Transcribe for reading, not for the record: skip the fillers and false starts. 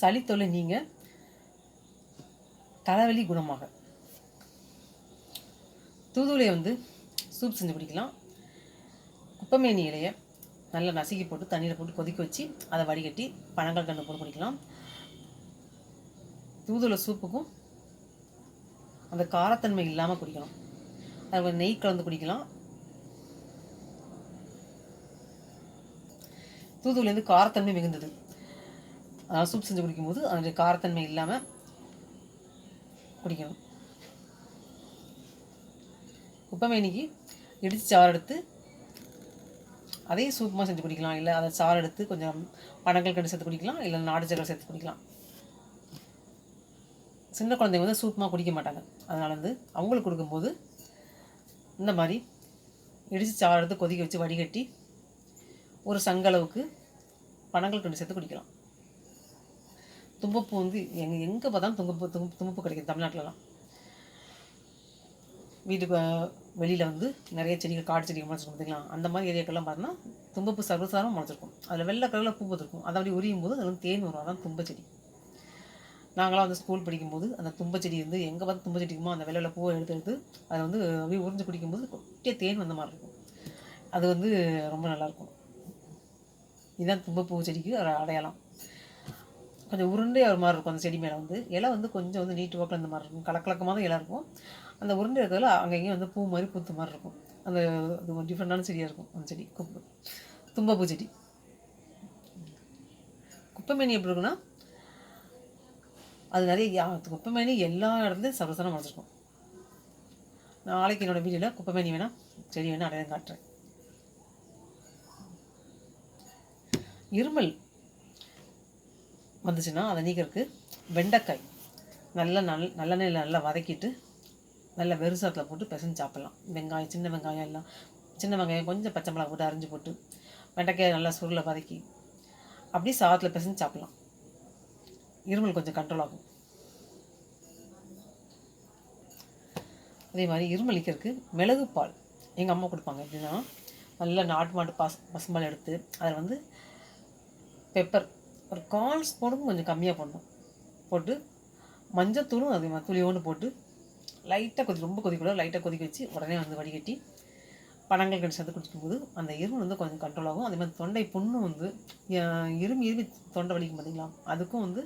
சளி தொல்லை நீங்க, தலைவலி குணமாக. தூதுவளையை வந்து சூப் செஞ்சு குடிக்கலாம். குப்பைமேனி இலையை நல்லா நசுக்கி போட்டு தண்ணியில் போட்டு கொதிக்க வச்சு அதை வடிகட்டி பனங்கல்கண்டு போட்டு குடிக்கலாம். தூதுவளை சூப்புக்கும் அந்த காரத்தன்மை இல்லாமல் குடிக்கணும். அது நெய் கலந்து குடிக்கலாம். தூதுவளை காரத்தன்மை மிகுந்தது. சூப் செஞ்சு குடிக்கும்போது அதனுடைய காரத்தன்மை இல்லாமல் குடிக்கணும். குப்பைமேனிக்கு இடித்து சாறு எடுத்து அதையும் சூப்பமாக செஞ்சு குடிக்கலாம். இல்லை அதை சாறு எடுத்து கொஞ்சம் பனங்கல்கண்டு சேர்த்து குடிக்கலாம். இல்லை நாடு சக்கரை சேர்த்து குடிக்கலாம். சின்ன குழந்தைங்க வந்து சூப்பமாக குடிக்க மாட்டாங்க. அதனால் வந்து அவங்களுக்கு கொடுக்கும்போது இந்த மாதிரி இடித்து சாறு எடுத்து கொதிக்க வச்சு வடிகட்டி ஒரு சங்களவுக்கு பனங்கல்கண்டு சேர்த்து குடிக்கலாம். தும்பப்பூ வந்து எங்கே பார்த்தாலும் தும்பப்பூ கிடைக்கும் தமிழ்நாட்டிலலாம். வீட்டுக்கு வெளியில் வந்து நிறைய செடிகள், காடு செடிகள் முளைச்சிருக்கும் பார்த்திங்களா. அந்த மாதிரி ஏரியாக்கெல்லாம் பார்த்தோன்னா தும்பப்பூ சர்வசாரம் முளைச்சிருக்கும். அதில் வெள்ளை கலரில் பூ இருக்கும். அதை அப்படி உரியும் போது அதில் தேன் வரும். அதான் தும்பச்செடி. நாங்களாம் வந்து ஸ்கூல் படிக்கும்போது அந்த தும்பச்செடி வந்து எங்கே பார்த்து தும்பச்செடிக்குமோ அந்த வெள்ளை பூவை எடுத்து அதை வந்து அப்படியே உறிஞ்சு குடிக்கும்போது கொட்டிய தேன் வந்த மாதிரி இருக்கும். அது வந்து ரொம்ப நல்லாயிருக்கும். இதுதான் தும்பப்பூ செடிக்கு அடையாளம். கொஞ்சம் உருண்டை ஒரு மாதிரி இருக்கும். அந்த செடி மேலே வந்து இலை வந்து கொஞ்சம் வந்து நீட்டு வாக்கில் இந்த மாதிரி இருக்கும். கலக்கலக்கமாக தான் இலை இருக்கும். அந்த உருண்டை இருக்கிறதுல அங்கேயும் வந்து பூ மாதிரி பூத்து மாதிரி இருக்கும். அந்த அது ஒரு டிஃப்ரெண்டான செடியாக இருக்கும் அந்த செடி. தும்பப்பூ செடி. குப்பைமேனி எப்படி இருக்குன்னா, அது நிறைய குப்பைமேனி எல்லா இடத்துலையும் சர்வசாரம் வளர்த்துருக்கும். நாளைக்கு என்னோடய வீடியோவில் குப்பைமேனி வேணால் செடி வேணால் அடையாளம் காட்டுறேன். இருமல் வந்துச்சுன்னா அதை நீக்கிறதுக்கு வெண்டைக்காய் நல்லெண்ணெயில் நல்லா வதக்கிட்டு நல்லா வெறுசாத்தில் போட்டு பிசைஞ்சு சாப்பிட்லாம். வெங்காயம், சின்ன வெங்காயம் எல்லாம், சின்ன வெங்காயம் கொஞ்சம் பச்சை மிளகா போட்டு அரைஞ்சி போட்டு வெண்டைக்காயை நல்லா சுருளை வதக்கி அப்படியே சாதத்தில் பிசைஞ்சு சாப்பிட்லாம். இருமல் கொஞ்சம் கண்ட்ரோல் ஆகும். அதே மாதிரி இருமல் அளிக்கிறதுக்கு மிளகு பால் எங்கள் அம்மா கொடுப்பாங்க. எப்படின்னா, நல்லா நாட்டு மாட்டு பசும்பால் எடுத்து அதில் வந்து பெப்பர் ஒரு 1/4 ஸ்பூனுக்கும் கொஞ்சம் கம்மியாக போடணும். போட்டு மஞ்சத்தூளும் அதே மாதிரி துளியோடு போட்டு லைட்டாக ரொம்ப கொதிக்கூடாது, லைட்டாக கொதிக்க வச்சு உடனே வந்து வடிகட்டி பனங்கல்கண்டு சேர்த்து குடிக்கும்போது அந்த இருமல் வந்து கொஞ்சம் கண்ட்ரோல் ஆகும். அதே மாதிரி தொண்டை புண்ணும் வந்து இருமி தொண்டை வலிக்கும் பார்த்திங்களா, அதுக்கும் வந்து